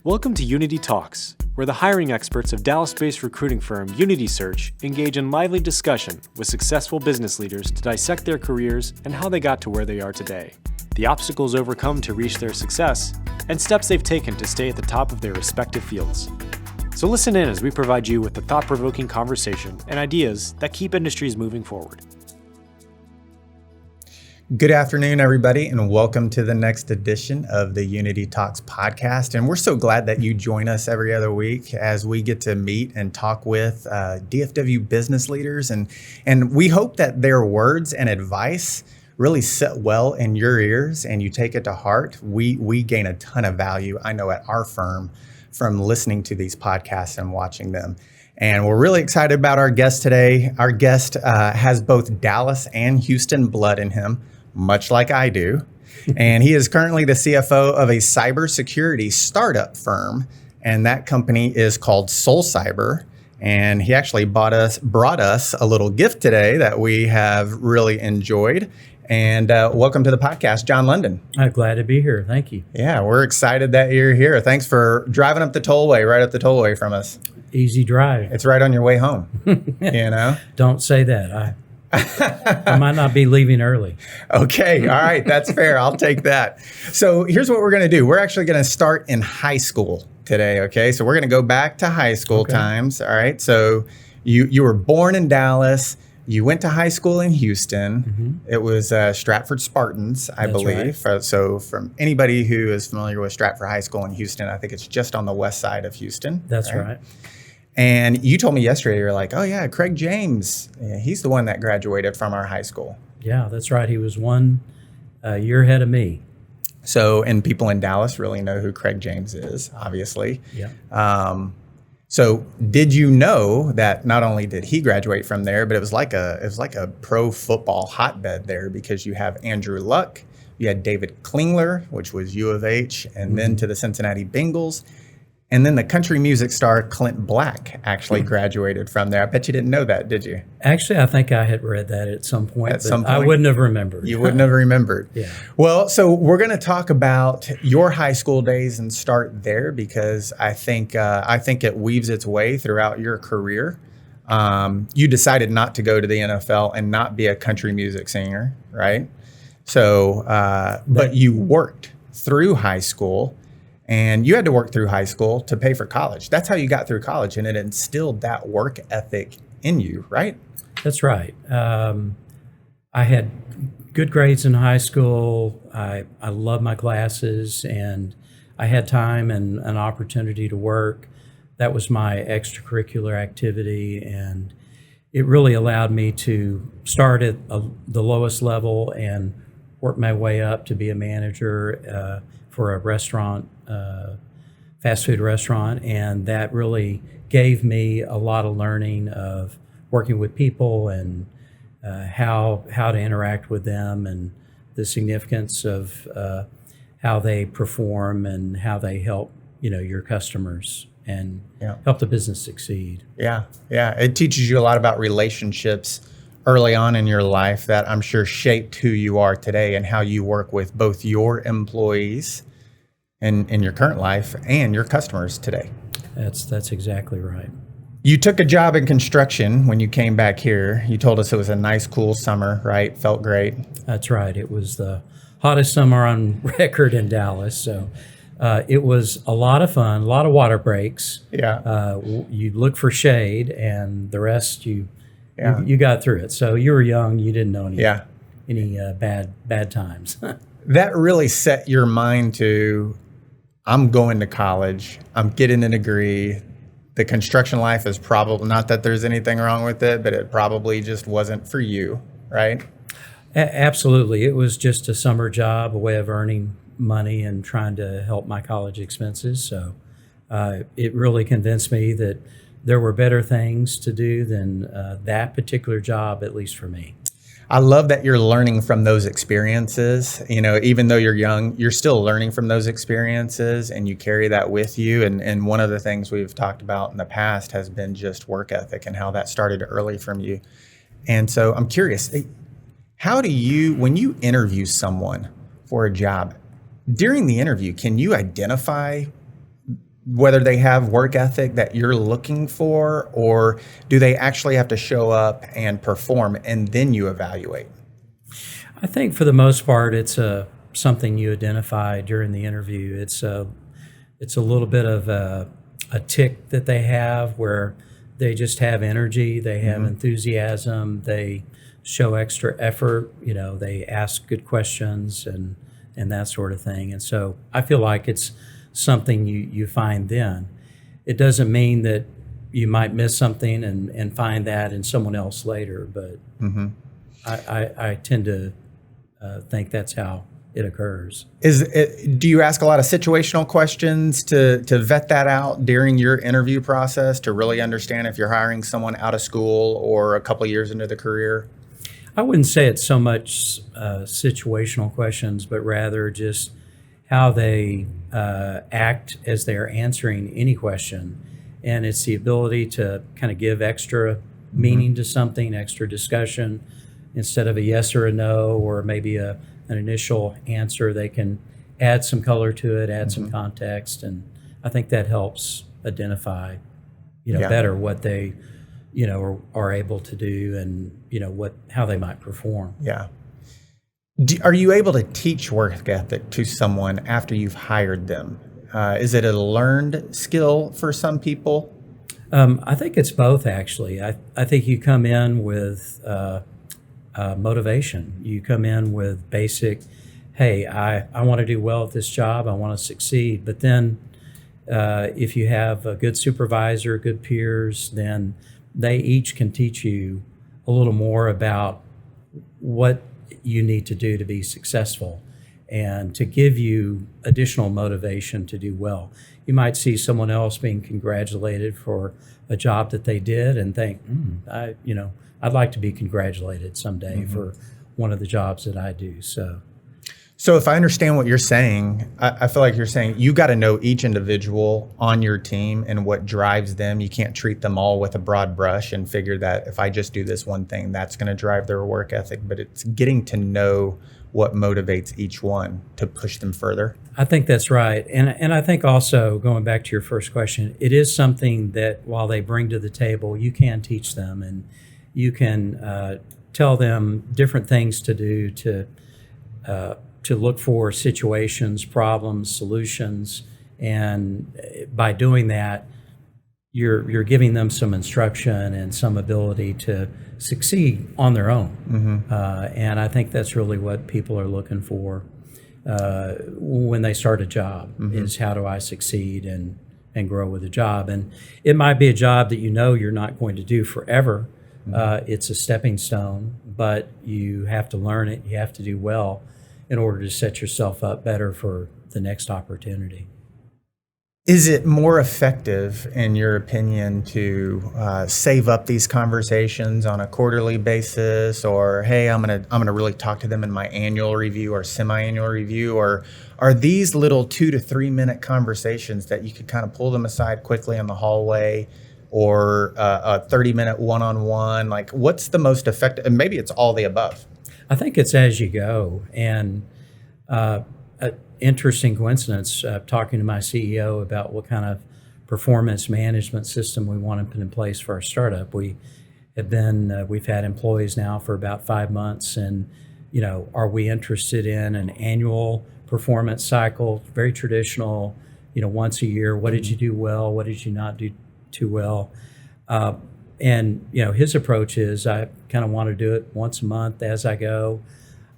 Welcome to Unity Talks, where the hiring experts of Dallas-based recruiting firm Unity Search engage in lively discussion with successful business leaders to dissect their careers and how they got to where they are today, the obstacles overcome to reach their success, and steps they've taken to stay at the top of their respective fields. So listen in as we provide you with the thought-provoking conversation and ideas that keep industries moving forward. Good afternoon, everybody, and welcome to the next edition of the Unity Talks podcast. And we're so glad that you join us every other week as we get to meet and talk with DFW business leaders. And we hope that their words and advice really sit well in your ears and you take it to heart. We gain a ton of value, I know, at our firm from listening to these podcasts and watching them. And we're really excited about our guest today. Our guest has both Dallas and Houston blood in him, much like I do. And he is currently the CFO of a cybersecurity startup firm. And that company is called SolCyber. And he actually brought us a little gift today that we have really enjoyed. And welcome to the podcast, John London. I'm glad to be here. Thank you. Yeah, we're excited that you're here. Thanks for driving up the tollway, right up the tollway from us. Easy drive. It's right on your way home, you know? Don't say that. I might not be leaving early. Okay. All right. That's fair. I'll take that. So here's what we're going to do. We're actually going to start in high school today. Okay. So we're going to go back to high school times. All right. So you were born in Dallas. You went to high school in Houston. Mm-hmm. It was Stratford Spartans, I believe. Right. So from anybody who is familiar with Stratford High School in Houston, I think it's just on the west side of Houston. That's right. And you told me yesterday, you're like, oh yeah, Craig James, he's the one that graduated from our high school. Yeah, that's right. He was one year ahead of me. So, and people in Dallas really know who Craig James is, obviously. Yeah. So did you know that not only did he graduate from there, but it was like a pro football hotbed there, because you have Andrew Luck, you had David Klingler, which was U of H, and then to the Cincinnati Bengals. And then the country music star Clint Black actually graduated from there. I bet you didn't know that, did you? Actually, I think I had read that at some point. I wouldn't have remembered. You wouldn't have remembered. Yeah. Well, so we're going to talk about your high school days and start there, because I think it weaves its way throughout your career. You decided not to go to the NFL and not be a country music singer, right? So, but you worked through high school. And you had to work through high school to pay for college. That's how you got through college, and it instilled that work ethic in you, right? That's right. I had good grades in high school. I loved my classes, and I had time and an opportunity to work. That was my extracurricular activity, and it really allowed me to start at the lowest level and work my way up to be a manager for a restaurant, fast food restaurant, and that really gave me a lot of learning of working with people and how to interact with them, and the significance of how they perform and how they help your customers and help the business succeed. Yeah, it teaches you a lot about relationships early on in your life that I'm sure shaped who you are today and how you work with both your employees in your current life and your customers today. That's exactly right. You took a job in construction when you came back here. You told us it was a nice, cool summer, right? Felt great. That's right. It was the hottest summer on record in Dallas. So it was a lot of fun, a lot of water breaks. Yeah. You look for shade, and the rest you got through it. So you were young. You didn't know any bad times. That really set your mind to, I'm going to college, I'm getting a degree. The construction life is probably, not that there's anything wrong with it, but it probably just wasn't for you, right? Absolutely. It was just a summer job, a way of earning money and trying to help my college expenses. So it really convinced me that there were better things to do than that particular job, at least for me. I love that you're learning from those experiences. Even though you're young, you're still learning from those experiences, and you carry that with you. And one of the things we've talked about in the past has been just work ethic and how that started early from you. And so I'm curious, how do you, when you interview someone for a job, during the interview, can you identify whether they have work ethic that you're looking for, or do they actually have to show up and perform and then you evaluate? I think for the most part, it's something you identify during the interview. It's a little bit of a tick that they have where they just have energy, they have enthusiasm, they show extra effort, they ask good questions and that sort of thing. And so I feel like it's something you find then. It doesn't mean that you might miss something and find that in someone else later, but I tend to think that's how it occurs. Do you ask a lot of situational questions to vet that out during your interview process to really understand if you're hiring someone out of school or a couple of years into the career? I wouldn't say it's so much situational questions, but rather just how they act as they're answering any question. And it's the ability to kind of give extra meaning to something, extra discussion. Instead of a yes or a no, or maybe an initial answer, they can add some color to it, add some context. And I think that helps identify, better what they, are able to do and, how they might perform. Yeah. Are you able to teach work ethic to someone after you've hired them? Is it a learned skill for some people? I think it's both, actually. I think you come in with motivation. You come in with basic, hey, I want to do well at this job. I want to succeed. But then if you have a good supervisor, good peers, then they each can teach you a little more about what you need to do to be successful and to give you additional motivation to do well. You might see someone else being congratulated for a job that they did and think, I'd like to be congratulated someday for one of the jobs that I do. So if I understand what you're saying, I feel like you're saying you got to know each individual on your team and what drives them. You can't treat them all with a broad brush and figure that if I just do this one thing, that's going to drive their work ethic. But it's getting to know what motivates each one to push them further. I think that's right. And I think also, going back to your first question, it is something that while they bring to the table, you can teach them and you can tell them different things to do to look for situations, problems, solutions, and by doing that, you're giving them some instruction and some ability to succeed on their own. And I think that's really what people are looking for when they start a job, is how do I succeed and grow with a job. And it might be a job that you're not going to do forever. It's a stepping stone, but you have to learn it, you have to do well in order to set yourself up better for the next opportunity. Is it more effective, in your opinion, to save up these conversations on a quarterly basis, or hey, I'm gonna really talk to them in my annual review or semi-annual review, or are these little 2 to 3 minute conversations that you could kind of pull them aside quickly in the hallway, or a 30-minute one-on-one? Like, what's the most effective? And maybe it's all the above. I think it's as you go. And an interesting coincidence, talking to my CEO about what kind of performance management system we want to put in place for our startup. We've had employees now for about 5 months, and are we interested in an annual performance cycle, very traditional, once a year? What did you do well? What did you not do too well? And his approach is I kind of want to do it once a month as I go.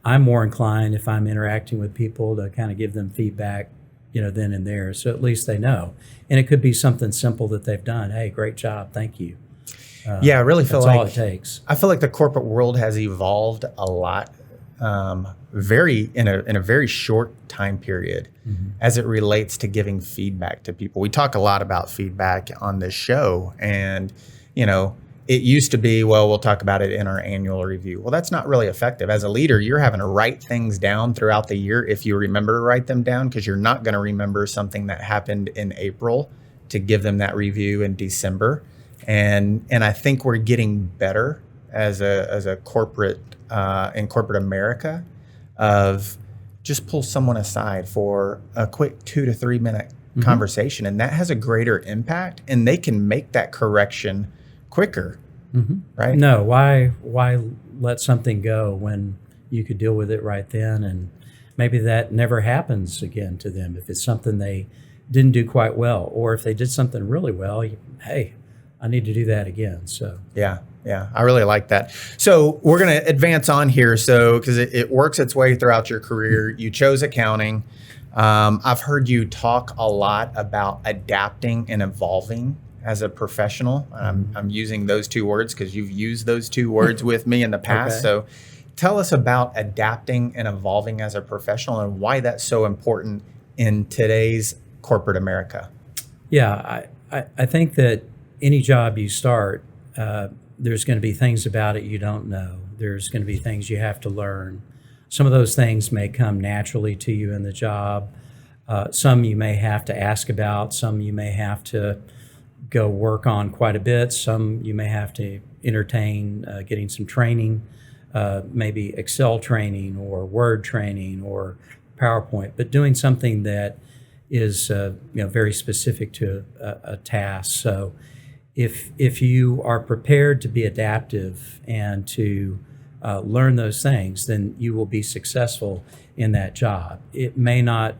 I'm more inclined, if I'm interacting with people, to kind of give them feedback, then and there, so at least they know. And it could be something simple that they've done. Hey, great job, thank you. I really feel that's like all it takes. I feel like the corporate world has evolved a lot, in a very short time period, as it relates to giving feedback to people. We talk a lot about feedback on this show, and it used to be, well, we'll talk about it in our annual review. Well, that's not really effective. As a leader, you're having to write things down throughout the year if you remember to write them down, because you're not going to remember something that happened in April to give them that review in December. And I think we're getting better as a corporate, in corporate America, of just pull someone aside for a quick 2 to 3 minute conversation, and that has a greater impact, and they can make that correction quicker, right? No, why let something go when you could deal with it right then, and maybe that never happens again to them if it's something they didn't do quite well, or if they did something really well, hey, I need to do that again. So yeah, I really like that. So we're going to advance on here. So because it works its way throughout your career, you chose accounting. I've heard you talk a lot about adapting and evolving as a professional. I'm using those two words because you've used those two words with me in the past. Okay. So tell us about adapting and evolving as a professional and why that's so important in today's corporate America. Yeah, I think that any job you start, there's going to be things about it you don't know. There's going to be things you have to learn. Some of those things may come naturally to you in the job. Some you may have to ask about. Some you may have to go work on quite a bit. Some you may have to entertain getting some training, maybe Excel training or Word training or PowerPoint, but doing something that is very specific to a task. So if you are prepared to be adaptive and to learn those things, then you will be successful in that job. It may not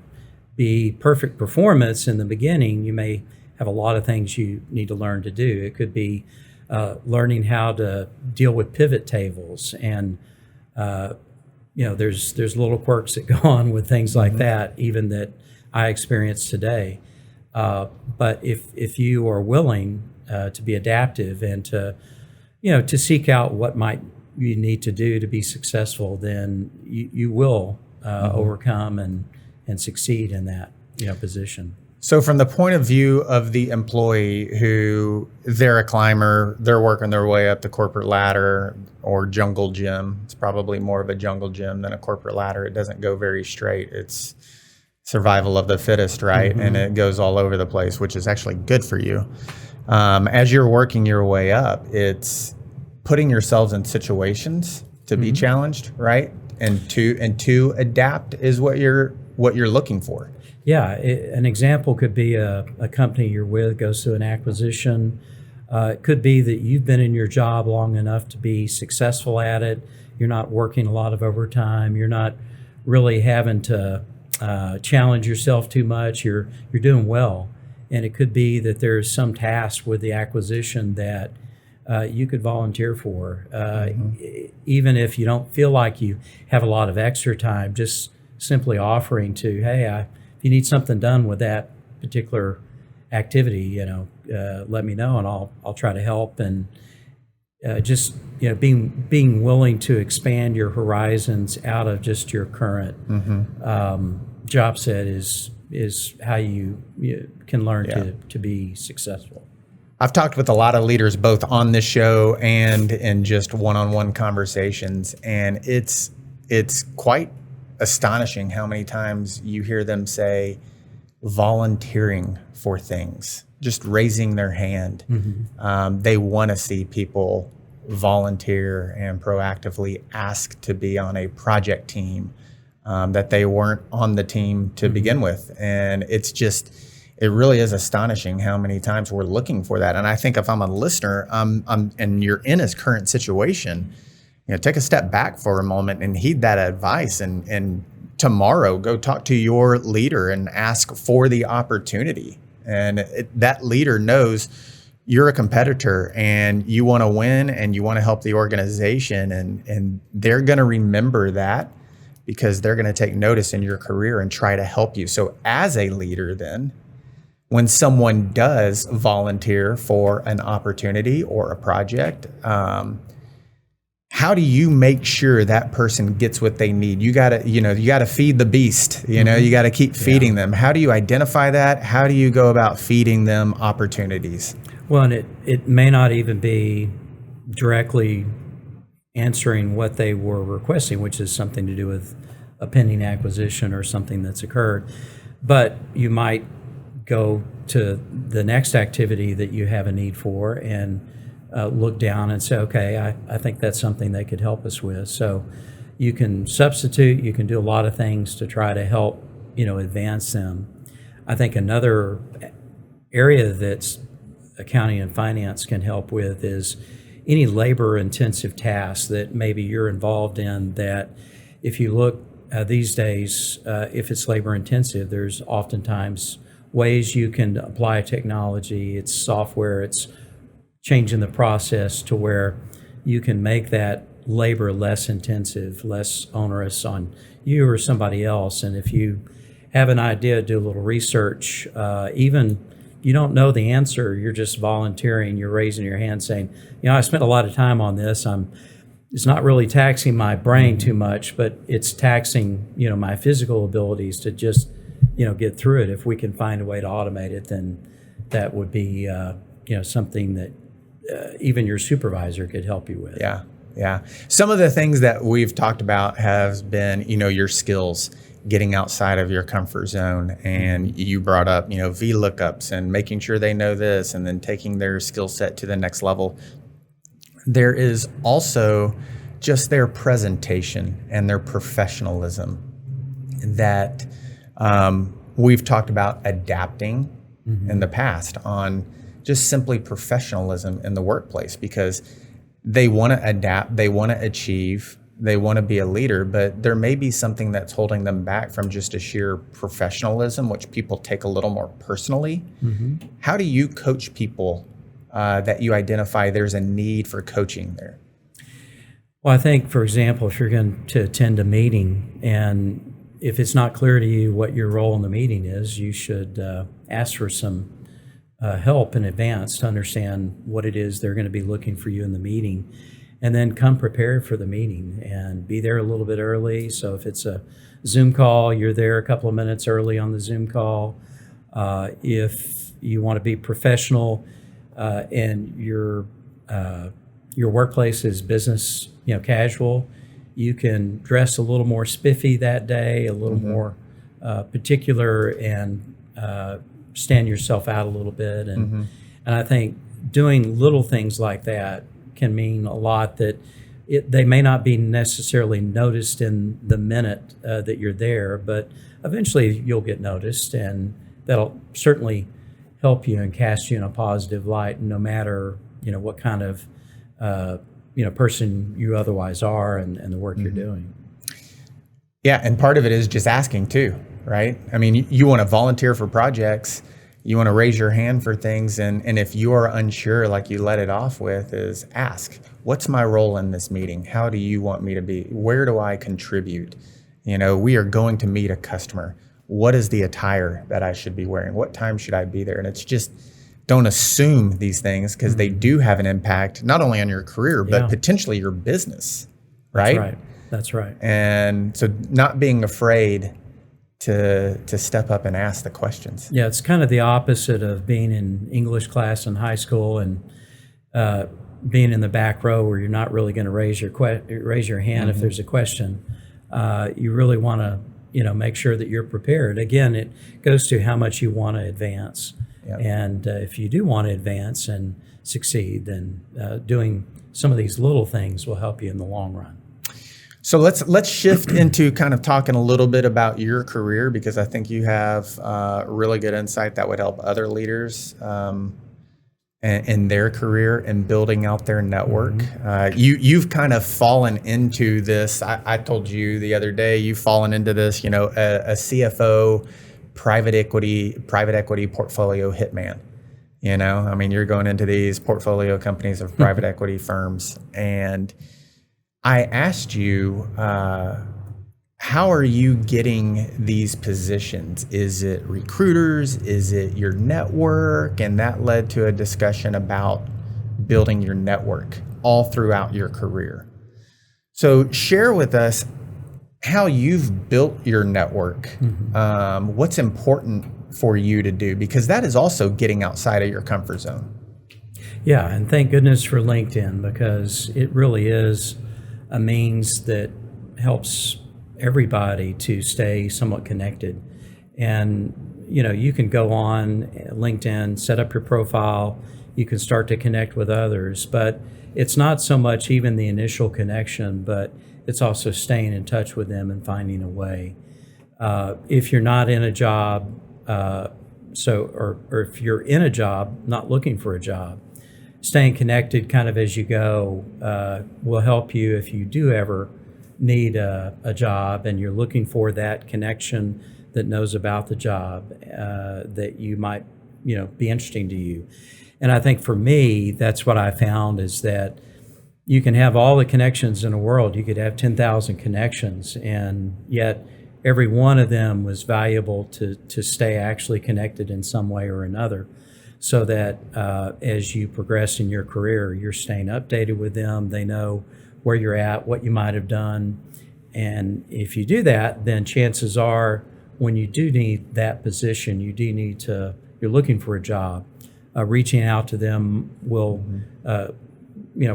be perfect performance in the beginning. You may have a lot of things you need to learn to do. It could be learning how to deal with pivot tables, and there's little quirks that go on with things like that, even that I experience today. But if you are willing to be adaptive and to seek out what might you need to do to be successful, then you will overcome and succeed in that position. So from the point of view of the employee who they're a climber, they're working their way up the corporate ladder or jungle gym. It's probably more of a jungle gym than a corporate ladder. It doesn't go very straight. It's survival of the fittest, right? And it goes all over the place, which is actually good for you. As you're working your way up, it's putting yourselves in situations to be challenged, right? And to adapt is what you're looking for. Yeah, an example could be a company you're with goes through an acquisition. It could be that you've been in your job long enough to be successful at it. You're not working a lot of overtime. You're not really having to challenge yourself too much. You're doing well. And it could be that there's some task with the acquisition that you could volunteer for. Even if you don't feel like you have a lot of extra time, just simply offering to, hey, if you need something done with that particular activity, let me know and I'll try to help. And just being willing to expand your horizons out of just your current job set is how you can learn to be successful. I've talked with a lot of leaders both on this show and in just one-on-one conversations, and it's quite astonishing how many times you hear them say volunteering for things, just raising their hand. They want to see people volunteer and proactively ask to be on a project team that they weren't on the team to begin with. And it really is astonishing how many times we're looking for that. And I think if I'm a listener, and you're in his current situation, take a step back for a moment and heed that advice, and tomorrow go talk to your leader and ask for the opportunity. And that leader knows you're a competitor and you want to win and you want to help the organization, and they're going to remember that because they're going to take notice in your career and try to help you. So as a leader then, when someone does volunteer for an opportunity or a project, how do you make sure that person gets what they need? You gotta feed the beast. You got to keep feeding them. How do you identify that? How do you go about feeding them opportunities? Well, and it may not even be directly answering what they were requesting, which is something to do with a pending acquisition or something that's occurred. But you might go to the next activity that you have a need for and look down and say, okay, I think that's something they could help us with. So you can substitute, you can do a lot of things to try to help, advance them. I think another area that's accounting and finance can help with is any labor-intensive tasks that maybe you're involved in, that if you look these days, if it's labor-intensive, there's oftentimes ways you can apply technology. It's software, it's changing the process to where you can make that labor less intensive, less onerous on you or somebody else. And if you have an idea, do a little research, even you don't know the answer, you're just volunteering, you're raising your hand saying, I spent a lot of time on this. It's not really taxing my brain too much, but it's taxing, my physical abilities to just, get through it. If we can find a way to automate it, then that would be, something that even your supervisor could help you with. Yeah. Yeah. Some of the things that we've talked about have been, your skills, getting outside of your comfort zone. And you brought up, VLOOKUPs and making sure they know this, and then taking their skill set to the next level. There is also just their presentation and their professionalism that we've talked about adapting in the past on just simply professionalism in the workplace, because they want to adapt, they want to achieve, they want to be a leader, but there may be something that's holding them back from just a sheer professionalism, which people take a little more personally. How do you coach people that you identify there's a need for coaching there? Well, I think, for example, if you're going to attend a meeting and if it's not clear to you what your role in the meeting is, you should ask for some help in advance to understand what it is they're going to be looking for you in the meeting, and then come prepared for the meeting and be there a little bit early. So if it's a Zoom call, you're there a couple of minutes early on the Zoom call. If you want to be professional and your workplace is business, casual, you can dress a little more spiffy that day, a little more particular, and stand yourself out a little bit. And I think doing little things like that can mean a lot, that they may not be necessarily noticed in the minute that you're there, but eventually you'll get noticed, and that'll certainly help you and cast you in a positive light, no matter what kind of person you otherwise are and the work you're doing. Yeah, and part of it is just asking too, right? I mean, you want to volunteer for projects, you want to raise your hand for things, and if you are unsure, like you let it off with, is ask, what's my role in this meeting? How do you want me to be? Where do I contribute? We are going to meet a customer. What is the attire that I should be wearing? What time should I be there? And it's just, don't assume these things, because they do have an impact, not only on your career, but potentially your business, right? That's right. And so not being afraid to step up and ask the questions. Yeah, it's kind of the opposite of being in English class in high school and being in the back row, where you're not really going to raise your hand if there's a question. You really want to make sure that you're prepared. Again, it goes to how much you want to advance. Yep. And if you do want to advance and succeed, then doing some of these little things will help you in the long run. So let's shift into kind of talking a little bit about your career, because I think you have really good insight that would help other leaders in their career and building out their network. You've kind of fallen into this. I told you the other day, you've fallen into this, a CFO, private equity portfolio hitman. I mean, you're going into these portfolio companies of private equity firms, and I asked you, how are you getting these positions? Is it recruiters? Is it your network? And that led to a discussion about building your network all throughout your career. So share with us how you've built your network, what's important for you to do, because that is also getting outside of your comfort zone. Yeah, and thank goodness for LinkedIn, because it really is a means that helps everybody to stay somewhat connected. And you can go on LinkedIn, set up your profile, you can start to connect with others, but it's not so much even the initial connection, but it's also staying in touch with them and finding a way. If you're not in a job, or if you're in a job, not looking for a job, staying connected kind of as you go will help you if you do ever need a job and you're looking for that connection that knows about the job that you might, be interesting to you. And I think for me, that's what I found is that you can have all the connections in the world. You could have 10,000 connections, and yet every one of them was valuable to stay actually connected in some way or another, so that as you progress in your career, you're staying updated with them. They know where you're at, what you might have done. And if you do that, then chances are when you do need that position, you're looking for a job, reaching out to them will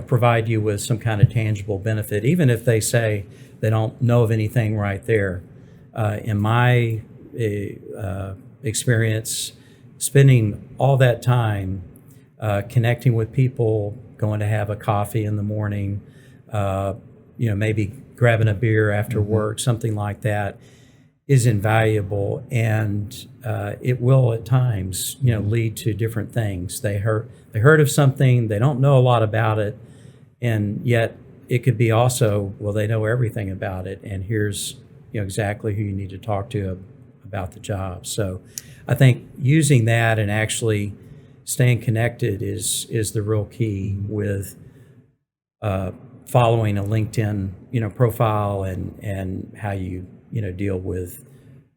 provide you with some kind of tangible benefit, even if they say they don't know of anything right there. In my experience, spending all that time connecting with people, going to have a coffee in the morning, maybe grabbing a beer after work, something like that, is invaluable, and it will at times, lead to different things. They heard of something, they don't know a lot about it, and yet it could be also, well, they know everything about it, and here's exactly who you need to talk to about the job. So I think using that and actually staying connected is the real key with following a LinkedIn profile and how you deal with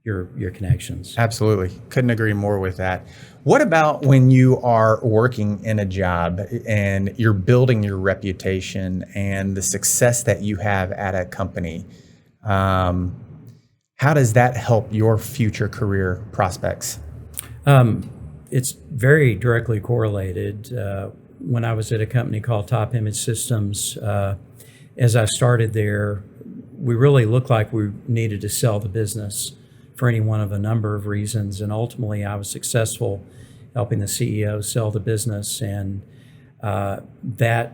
your connections. Absolutely. Couldn't agree more with that. What about when you are working in a job and you're building your reputation and the success that you have at a company? How does that help your future career prospects? It's very directly correlated. When I was at a company called Top Image Systems, as I started there, we really looked like we needed to sell the business for any one of a number of reasons. And ultimately, I was successful helping the CEO sell the business. And that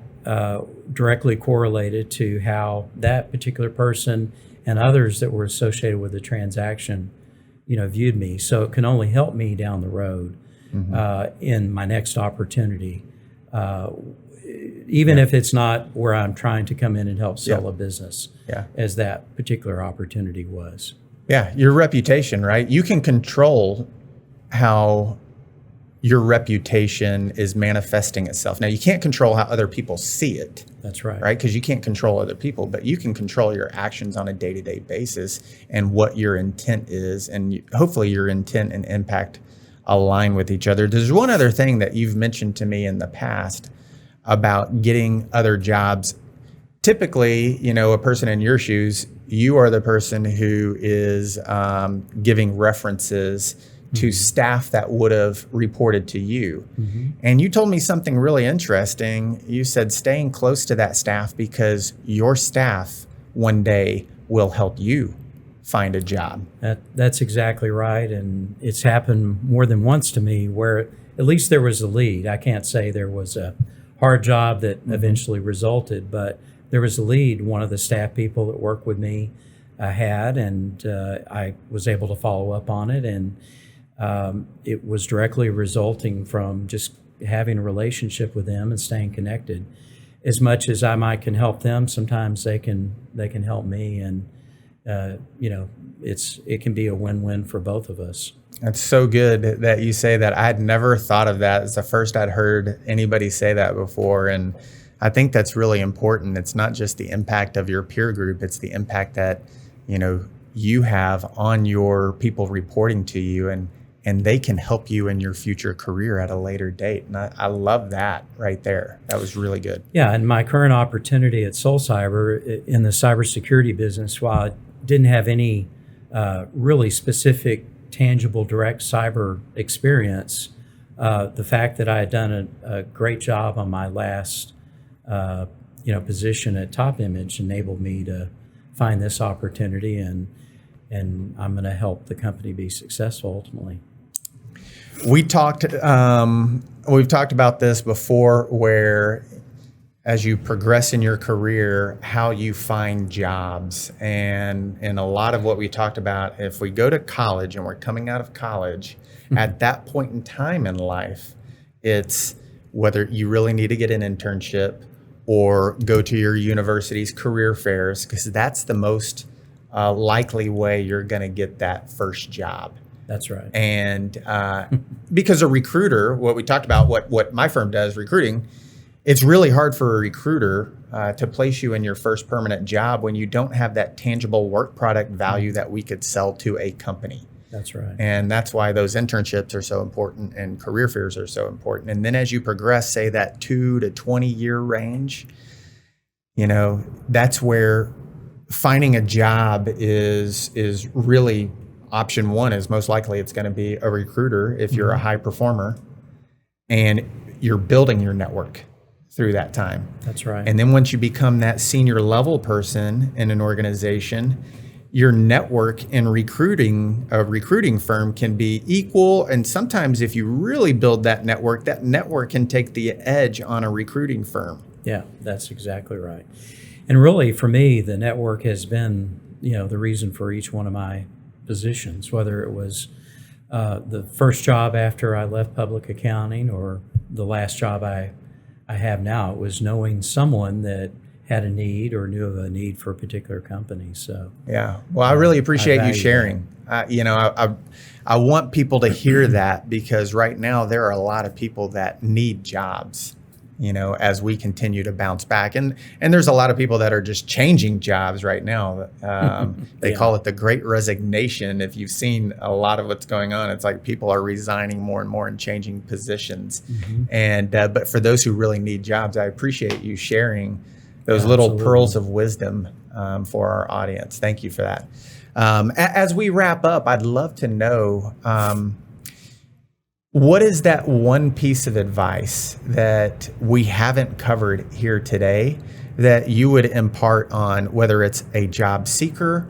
directly correlated to how that particular person and others that were associated with the transaction, viewed me. So it can only help me down the road in my next opportunity, even if it's not where I'm trying to come in and help sell a business, as that particular opportunity was. Yeah, your reputation, right? You can control how your reputation is manifesting itself. Now, you can't control how other people see it. That's right. Right? Because you can't control other people, but you can control your actions on a day-to-day basis and what your intent is, and hopefully your intent and impact align with each other. There's one other thing that you've mentioned to me in the past about getting other jobs. Typically, a person in your shoes, you are the person who is giving references to staff that would have reported to you. And you told me something really interesting. You said staying close to that staff because your staff one day will help you find a job. That's exactly right. And it's happened more than once to me where at least there was a lead. I can't say there was a hard job that eventually resulted, but there was a lead. One of the staff people that worked with me had, and I was able to follow up on it. And it was directly resulting from just having a relationship with them and staying connected. As much as I can help them, sometimes they can help me, and it can be a win-win for both of us. That's so good that you say that. I had never thought of that. It's the first I'd heard anybody say that before, and I think that's really important. It's not just the impact of your peer group; it's the impact that you have on your people reporting to you, and they can help you in your future career at a later date. And I love that right there. That was really good. Yeah, and my current opportunity at SolCyber in the cybersecurity business, while I didn't have any really specific, tangible, direct cyber experience, the fact that I had done a great job on my last position at Top Image enabled me to find this opportunity, and I'm going to help the company be successful ultimately. We've talked about this before, where as you progress in your career, how you find jobs. And a lot of what we talked about, if we go to college and we're coming out of college, At that point in time in life, it's whether you really need to get an internship or go to your university's career fairs, because that's the most likely way you're going to get that first job. That's right. And because a recruiter, what we talked about, what my firm does, recruiting, it's really hard for a recruiter to place you in your first permanent job when you don't have that tangible work product value that we could sell to a company. That's right. And that's why those internships are so important and career fairs are so important. And then as you progress, say that 2 to 20 year range, that's where finding a job is really option one. Is most likely it's going to be a recruiter if you're a high performer, and you're building your network through that time. That's right. And then once you become that senior level person in an organization, your network in recruiting, a recruiting firm can be equal. And sometimes if you really build that network can take the edge on a recruiting firm. Yeah, that's exactly right. And really, for me, the network has been, the reason for each one of my positions, whether it was the first job after I left public accounting or the last job I have now. It was knowing someone that had a need or knew of a need for a particular company. So yeah, well, I really appreciate you sharing. I want people to hear that, because right now there are a lot of people that need jobs, as we continue to bounce back, and there's a lot of people that are just changing jobs right now. They call it the Great Resignation. If you've seen a lot of what's going on, it's like people are resigning more and more and changing positions. And but for those who really need jobs, I appreciate you sharing those little pearls of wisdom for our audience. Thank you for that. As we wrap up, I'd love to know, what is that one piece of advice that we haven't covered here today that you would impart on, whether it's a job seeker,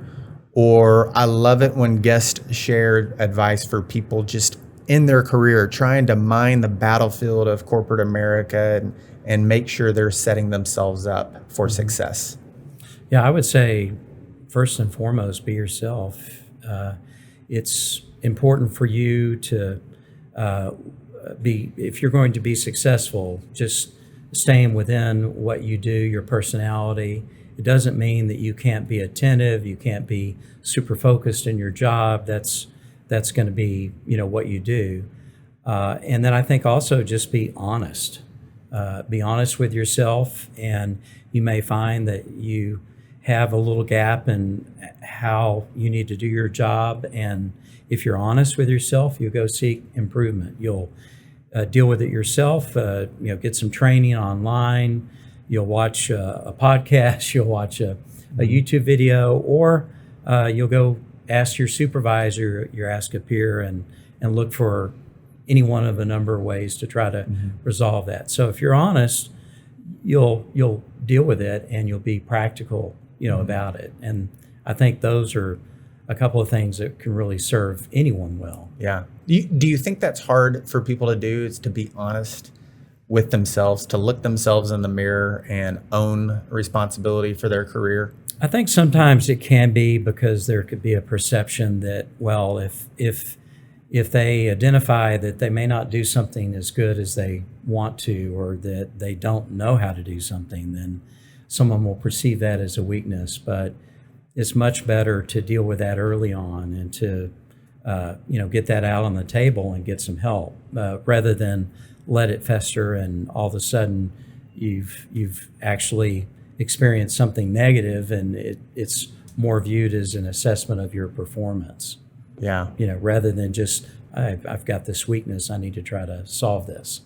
or I love it when guests share advice for people just in their career, trying to mine the battlefield of corporate America and make sure they're setting themselves up for success? Yeah, I would say first and foremost, be yourself. It's important for you to if you're going to be successful, just staying within what you do, your personality. It doesn't mean that you can't be attentive, you can't be super focused in your job. That's going to be, what you do. And then I think also just be honest. Be honest with yourself, and you may find that you have a little gap in how you need to do your job. And if you're honest with yourself, you'll go seek improvement. You'll deal with it yourself, get some training online. You'll watch a podcast, you'll watch a YouTube video, or you'll go ask your supervisor, ask a peer, and look for any one of a number of ways to try to resolve that. So if you're honest, you'll deal with it, and you'll be practical, about it. And I think those are a couple of things that can really serve anyone well. Yeah. Do you think that's hard for people to do, is to be honest with themselves, to look themselves in the mirror and own responsibility for their career? I think sometimes it can be, because there could be a perception that, well, if they identify that they may not do something as good as they want to, or that they don't know how to do something, then someone will perceive that as a weakness. But it's much better to deal with that early on and to get that out on the table and get some help, rather than let it fester and all of a sudden you've actually experienced something negative, and it's more viewed as an assessment of your performance. Yeah. Rather than just, I've got this weakness, I need to try to solve this.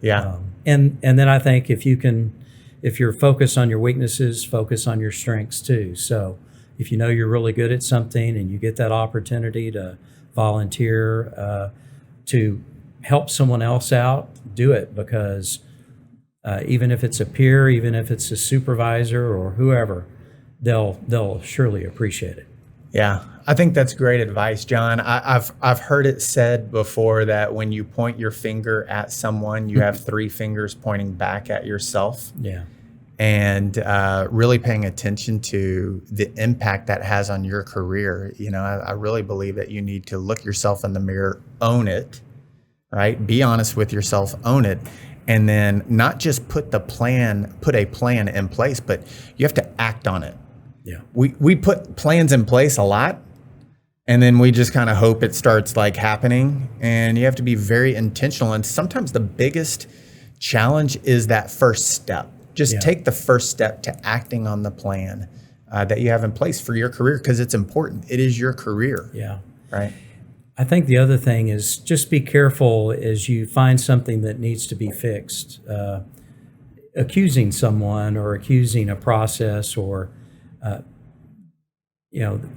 Yeah. And then I think if you're focused on your weaknesses, focus on your strengths too. So if you know you're really good at something and you get that opportunity to volunteer to help someone else out, do it, because even if it's a peer, even if it's a supervisor or whoever, they'll surely appreciate it. Yeah, I think that's great advice, John. I've heard it said before that when you point your finger at someone, you have 3 fingers pointing back at yourself. Yeah. and really paying attention to the impact that has on your career. I really believe that you need to look yourself in the mirror, own it, right? Be honest with yourself, own it, and then not just put a plan in place, but you have to act on it. Yeah. We put plans in place a lot, and then we just kind of hope it starts like happening, and you have to be very intentional. And sometimes the biggest challenge is that first step. Just take the first step to acting on the plan that you have in place for your career, because it's important. It is your career. Yeah. Right. I think the other thing is just be careful as you find something that needs to be fixed. Accusing someone or accusing a process or,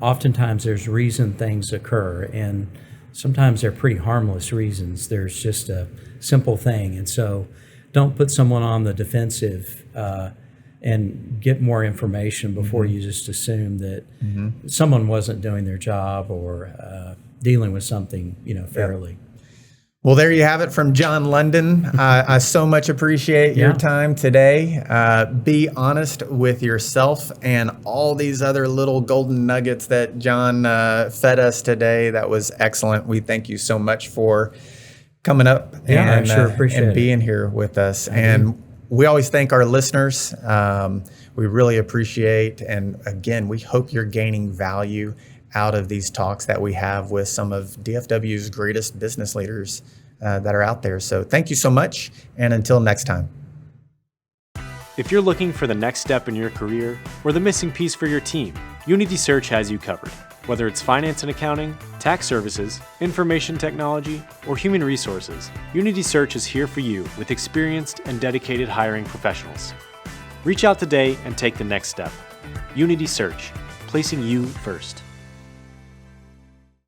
oftentimes there's reason things occur, and sometimes they're pretty harmless reasons. There's just a simple thing. And so don't put someone on the defensive and get more information before you just assume that someone wasn't doing their job or dealing with something, fairly. Well, there you have it from John London. I so much appreciate your time today. Be honest with yourself, and all these other little golden nuggets that John fed us today. That was excellent. We thank you so much for coming up I sure appreciate and it. being here with us. And we always thank our listeners. We really appreciate, and again, we hope you're gaining value out of these talks that we have with some of DFW's greatest business leaders that are out there. So thank you so much, and until next time. If you're looking for the next step in your career or the missing piece for your team, Unity Search has you covered. Whether it's finance and accounting, tax services, information technology, or human resources, Unity Search is here for you with experienced and dedicated hiring professionals. Reach out today and take the next step. Unity Search, placing you first.